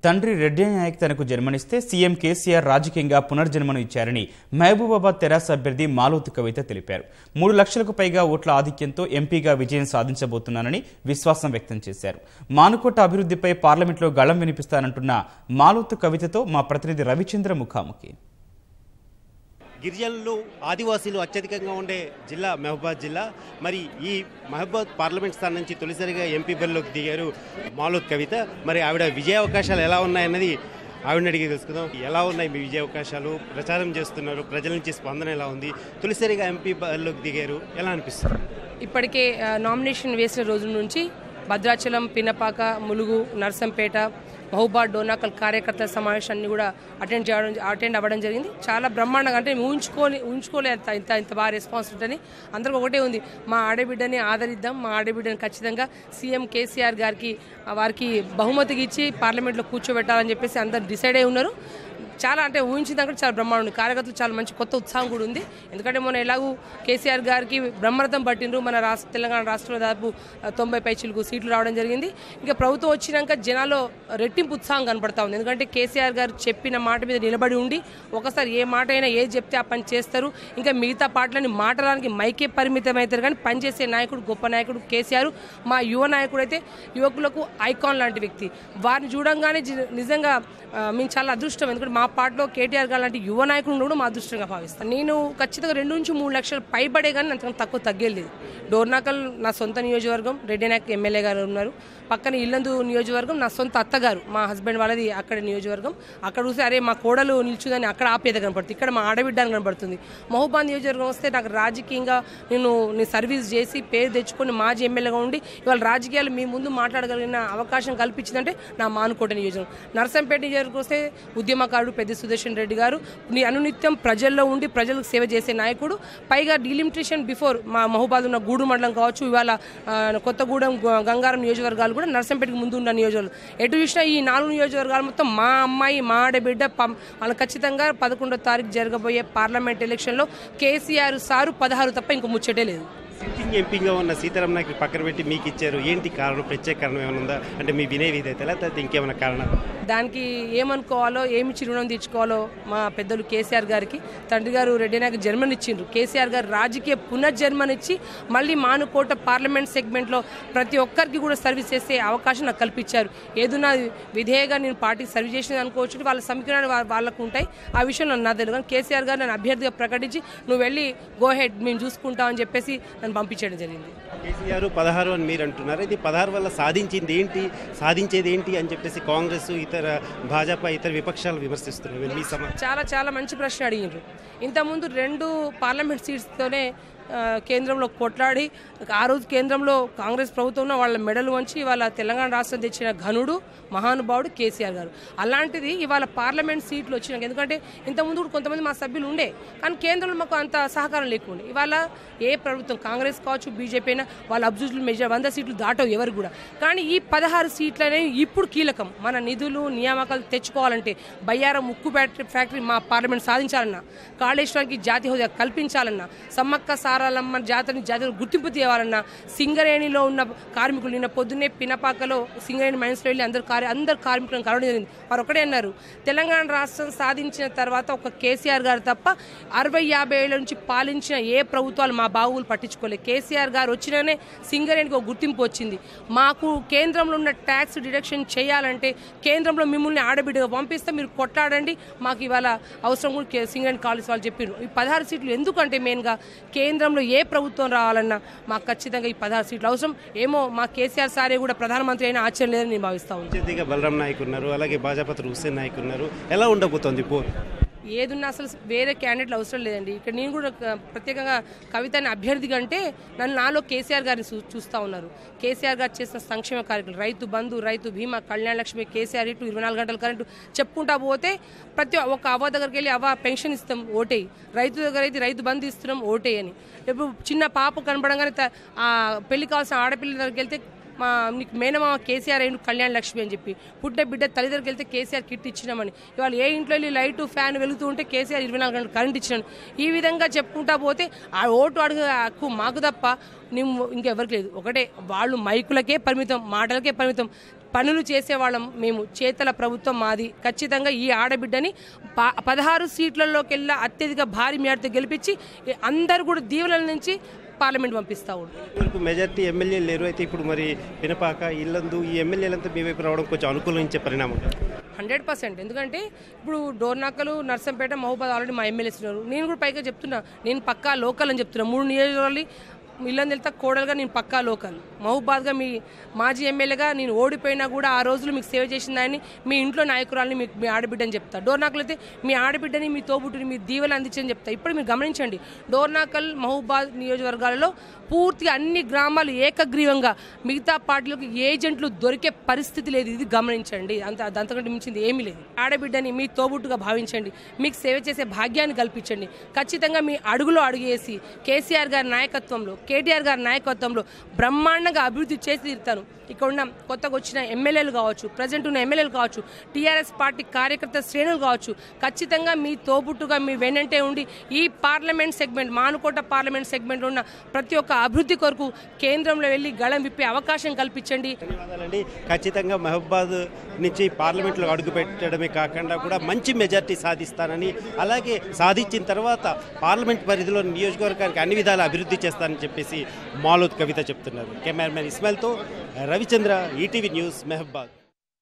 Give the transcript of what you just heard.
తండ్రి రెడ్డి నాయక్ తనకు జన్మనిస్తే సీఎం కేసీఆర్ రాజకీయంగా పునర్జన్మను ఇచ్చారని మహబూబాబాద్ తెరాస అభ్యర్థి మాలోతు కవిత తెలిపారు. 3 లక్షలకు పైగా ఓట్ల ఆధిక్యంతో ఎంపీగా విజయం సాధించబోతున్నానని విశ్వాసం వ్యక్తం చేశారు. మానుకోట అభివృద్ధిపై పార్లమెంట్లో గళం వినిపిస్తానంటున్న మాలోతు కవితతో మా ప్రతినిధి రవిచంద్ర ముఖాముఖి. గిరిజనులు ఆదివాసీలు అత్యధికంగా ఉండే జిల్లా మహబూబాబాద్ జిల్లా. మరి ఈ మహబూబాబాద్ పార్లమెంట్ స్థానం నుంచి తొలిసారిగా ఎంపీ బరిలోకి దిగారు మాలోతు కవిత. మరి ఆవిడ విజయ అవకాశాలు ఎలా ఉన్నాయన్నది ఆవిడని అడిగి తెలుసుకుందాం. ఎలా ఉన్నాయి మీ విజయ అవకాశాలు? ప్రచారం చేస్తున్నారు, ప్రజల నుంచి స్పందన ఎలా ఉంది? తొలిసారిగా ఎంపీ బరిలోకి దిగారు, ఎలా అనిపిస్తుంది? ఇప్పటికే నామినేషన్ వేసిన రోజు నుంచి భద్రాచలం, పినపాక, ములుగు, నర్సంపేట, మహబూబాబాద్, డోనాకల్ కార్యకర్తల సమావేశాన్ని కూడా అటెండ్ అవ్వడం జరిగింది. చాలా బ్రహ్మాండంగా, అంటే ఊహించుకోలే ఇంత బాగా రెస్పాన్స్ ఉంటుందని. అందరికి ఒకటే ఉంది, మా ఆడబిడ్డని ఆదరిద్దాం, మా ఆడబిడ్డని ఖచ్చితంగా సీఎం కేసీఆర్ వారికి బహుమతికి ఇచ్చి పార్లమెంట్లో కూర్చోబెట్టాలని చెప్పేసి అందరు డిసైడ్ అయి ఉన్నారు. చాలా అంటే ఊహించిన దాకా చాలా బ్రహ్మాండం ఉంది. కార్యకర్తలు చాలా మంచి కొత్త ఉత్సాహం కూడా ఉంది. ఎందుకంటే మొన్న ఎలాగూ కేసీఆర్ గారికి బ్రహ్మరథం పట్టిండ్రు. మన తెలంగాణ రాష్ట్రంలో దాదాపు 90 పైచిలకు సీట్లు రావడం జరిగింది. ఇంకా ప్రభుత్వం వచ్చినాక జనాల్లో రెట్టింపు ఉత్సాహం కనపడతా ఉంది. ఎందుకంటే కేసీఆర్ గారు చెప్పిన మాట మీద నిలబడి ఉండి ఒకసారి ఏ మాట అయినా ఏది చెప్తే ఆ పని చేస్తారు. ఇంకా మిగతా పాటలని మాటడానికి మైకే పరిమితం అవుతారు, కానీ పనిచేసే నాయకుడు, గొప్ప నాయకుడు కేసీఆర్. మా యువ నాయకుడు అయితే యువకులకు ఐకాన్ లాంటి వ్యక్తి. వారిని చూడంగానే నిజంగా మేము చాలా అదృష్టం. ఎందుకంటే మా పార్టీలో కేటీఆర్ గారు లాంటి యువ నాయకుడు కూడా మా అదృష్టంగా భావిస్తాను. నేను ఖచ్చితంగా 2 నుంచి 3 లక్షలు పైబడే కానీ అంతకన్నా తక్కువ తగ్గలేదు. డోర్నాకల్ నా సొంత నియోజకవర్గం, రెడ్డి నాయక్ ఎమ్మెల్యే గారు ఉన్నారు. పక్కన ఇల్లందు నియోజకవర్గం నా సొంత అత్తగారు, మా హస్బెండ్ వాళ్ళది అక్కడ నియోజకవర్గం. అక్కడ చూస్తే అరే మా కోడలు నిల్చుదని అక్కడ ఆపేద కనపడుతుంది, ఇక్కడ మా ఆడబిడ్డ అని కనపడుతుంది. మహబూబాబాద్ నియోజకవర్గం వస్తే నాకు రాజకీయంగా నేను సర్వీస్ చేసి పేరు తెచ్చుకొని మాజీ ఎమ్మెల్యేగా ఉండి ఇవాళ రాజకీయాలు మీ ముందు మాట్లాడగలిగిన అవకాశం కల్పించిందంటే నా మానుకోట నియోజకవర్గం. నర్సంపేట నియోజకవర్గం వస్తే ఉద్యమకారుడు పెద్ద సుదర్శన్ రెడ్డి గారు అనునిత్యం ప్రజల్లో ఉండి ప్రజలకు సేవ చేసే నాయకుడు. పైగా డీలిమిటేషన్ బిఫోర్ మా మహబూబాబాద్ ఉన్న గూడు మండలం కావచ్చు, ఇవాళ కొత్తగూడెం, గంగారం నియోజకవర్గాలు కూడా నర్సంపేటకి ముందు ఉన్న నియోజకవర్గాలు. ఎటు చూసినా ఈ 4 నియోజకవర్గాలు మొత్తం మా అమ్మాయి, మా ఆడబిడ్డ. వాళ్ళు ఖచ్చితంగా 11వ తారీఖు జరగబోయే పార్లమెంట్ ఎలక్షన్లో కేసీఆర్ సారు 16 తప్ప ఇంకో ముచ్చటే లేదు. సిట్టింగ్ ఎంపీగా ఉన్న సీతారాం నాయక్ పక్కన పెట్టి మీకు ఇచ్చారు, ఏంటి కారణం? ప్రత్యేక కారణం ఏమైనా ఉందా? అంటే మీ వినయ విధేయత లేకపోతే ఇంకేమైనా కారణాలు? దానికి ఏమనుకోవాలో, ఏమిచ్చి రుణం తీర్చుకోవాలో మా పెద్దలు కేసీఆర్ గారికి తండ్రి గారు రెడ్డి నాయక్ జన్మనిచ్చిండ్రు. కేసీఆర్ గారు రాజకీయ పునర్జన్మనిచ్చి మళ్ళీ మానుకోట పార్లమెంట్ సెగ్మెంట్లో ప్రతి ఒక్కరికి కూడా సర్వీస్ చేసే అవకాశం నాకు కల్పించారు. ఏదన్నా విధేయగా నేను పార్టీకి సర్వీస్ చేసినది అనుకోవచ్చు, వాళ్ళ సమీకరణ వాళ్ళకు ఉంటాయి. ఆ విషయంలో నా తెలియదు, కానీ కేసీఆర్ గారు నన్ను అభ్యర్థిగా ప్రకటించి నువ్వు వెళ్ళి గో హెడ్ మేము చూసుకుంటామని చెప్పేసి నన్ను పంపించడం జరిగింది. కేసీఆర్ 16 అని మీరు అంటున్నారు. ఇది 16 వల్ల సాధించేది ఏంటి అని చెప్పేసి కాంగ్రెస్, ఇతర భాజపా, ఇతర విపక్షాలు విమర్శిస్తున్నారు. చాలా చాలా మంచి ప్రశ్న అడిగినారు. ఇంతకుముందు 2 పార్లమెంట్ సీట్స్తోనే కేంద్రంలో కొట్లాడి ఆ రోజు కేంద్రంలో కాంగ్రెస్ ప్రభుత్వంలో వాళ్ళ మెడలు వంచి ఇవాళ తెలంగాణ రాష్ట్రం తెచ్చిన ఘనుడు, మహానుభావుడు కేసీఆర్ గారు. అలాంటిది ఇవాళ పార్లమెంట్ సీట్లు వచ్చినాక, ఎందుకంటే ఇంతకుముందు కూడా కొంతమంది మా సభ్యులు ఉండే, కానీ కేంద్రంలో మాకు అంత సహకారం లేకుండే. ఇవాళ ఏ ప్రభుత్వం, కాంగ్రెస్ కావచ్చు, బీజేపీ అయినా వాళ్ళ అబ్జర్వ్లు 100 సీట్లు దాటవు ఎవరు కూడా. కానీ ఈ 16 సీట్లు అనేవి ఇప్పుడు కీలకం. మన నిధులు, నియామకాలు తెచ్చుకోవాలంటే బయ్యారం ఉక్కు ఫ్యాక్టరీ మా పార్లమెంట్ సాధించాలన్నా, కాళేశ్వరానికి జాతీయ హోదా కల్పించాలన్నా, సమ్మక్క సారాలమ్మ జాతర గుర్తింపు తేవాలన్నా, సింగరేణిలో ఉన్న కార్మికులు నిన్న పొద్దున్నే పినపాకలో సింగరేణి మైన్స్లో వెళ్ళి అందరు కార్మికులను కలవడం జరిగింది. వారు ఒకటే అన్నారు, తెలంగాణ రాష్ట్రం సాధించిన తర్వాత ఒక కేసీఆర్ గారు తప్ప 60-50 ఏళ్ల నుంచి పాలించిన ఏ ప్రభుత్వాలు మా బావులు పట్టించుకోలేదు. కేసీఆర్ గారు వచ్చినానే సింగరేణికి ఒక గుర్తింపు వచ్చింది. మాకు కేంద్రంలో ఉన్న ట్యాక్స్ డిడక్షన్ చేయాలంటే కేంద్రంలో మిమ్మల్ని ఆడబిడ్డగా పంపిస్తే మీరు కొట్లాడండి, మాకు ఇవాళ అవసరం కూడా సింగరేణి కాలేజ్ వాళ్ళు చెప్పారు. ఈ 16 సీట్లు ఎందుకంటే మెయిన్గా కేంద్రంలో ఏ ప్రభుత్వం రావాలన్నా మాకు ఖచ్చితంగా ఈ 16 సీట్లు అవసరం. ఏమో మా కేసీఆర్ సారే కూడా ప్రధానమంత్రి అయినా ఆశ్చర్యం లేదని నేను భావిస్తా ఉన్నాను. బలరాం నాయక్ ఉన్నారు, అలాగే భాజపా హుస్సేన్ నాయక్ ఉన్నారు. ఎలా ఉండబోతోంది పోరు? ఏదున్నా అసలు వేరే క్యాండిడేట్లు అవసరం లేదండి. ఇక్కడ నేను కూడా ప్రత్యేకంగా కవితని అభ్యర్థిగా అంటే నాలో కేసీఆర్ గారిని చూస్తూ ఉన్నారు. కేసీఆర్ గారు చేసిన సంక్షేమ కార్యక్రమాలు, రైతు బంధు, రైతు బీమా, కళ్యాణ లక్ష్మి, కేసీఆర్ ఇటు 24 గంటల కరెంటు చెప్పుకుంటా పోతే ప్రతి ఒక్క అవ్వ దగ్గరికి వెళ్ళి అవ్వ పెన్షన్ ఇస్తాం ఓటేయి, రైతు దగ్గర అయితే రైతు బంధు ఇస్తున్నాం ఓటేయి అని. ఇప్పుడు చిన్న పాప కనపడంగానే పెళ్లి కావాల్సిన ఆడపిల్లల దగ్గరికి వెళ్తే నీకు మేనమామ కేసీఆర్ అయిన కళ్యాణ లక్ష్మి అని చెప్పి, పుట్టిన బిడ్డ తల్లిదండ్రులకు వెళ్తే కేసీఆర్ కిట్ ఇచ్చినామని, ఇవాళ ఏ ఇంట్లో వెళ్ళి లైటు ఫ్యాన్ వెలుగుతూ ఉంటే కేసీఆర్ 24 గంటలు కరెంట్ ఇచ్చినాను. ఈ విధంగా చెప్పుకుంటా పోతే ఆ ఓటు అడుగు హక్కు మాకు తప్ప ఇంకెవరికి లేదు. ఒకటే, వాళ్ళు మైకులకే పరిమితం, మాటలకే పరిమితం. పనులు చేసేవాళ్ళం మేము. చేతల ప్రభుత్వం మాది. ఖచ్చితంగా ఈ ఆడబిడ్డని 16 సీట్లలోకెల్లా అత్యధిక భారీ మేరతో గెలిపించి అందరూ కూడా దీవుల నుంచి పార్లమెంట్ పంపిస్తా ఉంటారు. మెజార్టీ ఎమ్మెల్యేలు లేరు, అయితే ఇప్పుడు మరి పినపాక ఇల్లందు ఈ ఎమ్మెల్యేలంతా మీ వైపు రావడం కొంచెం అనుకూలించే పరిణామం 100%. ఎందుకంటే ఇప్పుడు డోర్నాకలు, నర్సంపేట, మహబూబాద్ ఆల్రెడీ మా ఎమ్మెల్యేస్ ఉన్నారు. నేను కూడా పైగా చెప్తున్నా, నేను పక్కా లోకల్ అని చెప్తున్నా. 3 నియోజకవర్గాలు ఇల్లందు వెళ్తా కోడలుగా నేను పక్కా లోకల్. మహబూబాద్గా మీ మాజీ ఎమ్మెల్యేగా నేను ఓడిపోయినా కూడా ఆ రోజులు మీకు సేవ చేసిన దాన్ని మీ ఇంట్లో నాయకురాలని మీకు మీ ఆడబిడ్డని చెప్తా. డోర్నాకల్ అయితే మీ ఆడబిడ్డని, మీ తోబుట్టుని, మీ దీవెలు అందించని చెప్తా. ఇప్పుడు మీరు గమనించండి, డోర్నాకల్, మహబూబాద్ నియోజకవర్గాలలో పూర్తిగా అన్ని గ్రామాలు ఏకగ్రీవంగా, మిగతా పార్టీలకు ఏజెంట్లు దొరికే పరిస్థితి లేదు. ఇది గమనించండి. అంతకంటే మించింది ఏమీ లేదు. ఆడబిడ్డని మీ తోబుట్టుగా భావించండి, మీకు సేవ చేసే భాగ్యాన్ని కల్పించండి. ఖచ్చితంగా మీ అడుగులో అడుగేసి కేసీఆర్ గారి నాయకత్వంలో, కేటీఆర్ గారి నాయకత్వంలో బ్రహ్మాండంగా అభివృద్ధి చేసి తీరుతాను. ఇక్కడ ఉన్న కొత్తగా వచ్చిన ఎమ్మెల్యేలు కావచ్చు, ప్రజెంట్ ఉన్న ఎమ్మెల్యేలు కావచ్చు, టీఆర్ఎస్ పార్టీ కార్యకర్త శ్రేణులు కావచ్చు, ఖచ్చితంగా మీ తోబుట్టుగా మీ వెన్నంటే ఉండి ఈ పార్లమెంట్ సెగ్మెంట్, మానుకోట పార్లమెంట్ సెగ్మెంట్లో ఉన్న ప్రతి ఒక్క అభివృద్ధి కొరకు కేంద్రంలో వెళ్ళి గళం విప్పే అవకాశం కల్పించండి. ధన్యవాదాలండి. ఖచ్చితంగా మహబూబాద్ నుంచి పార్లమెంట్లో అడుగు పెట్టడమే కాకుండా కూడా మంచి మెజార్టీ సాధిస్తానని, అలాగే సాధించిన తర్వాత పార్లమెంట్ పరిధిలో నియోజకవర్గానికి అన్ని విధాల అభివృద్ధి చేస్తానని చెప్పేసి మాలోత్ కవిత చెప్తున్నారు. కెమెరామెన్ ఇస్మాయిల్తో రవిచంద్ర, ఈటీవీ న్యూస్, మహబూబాద్.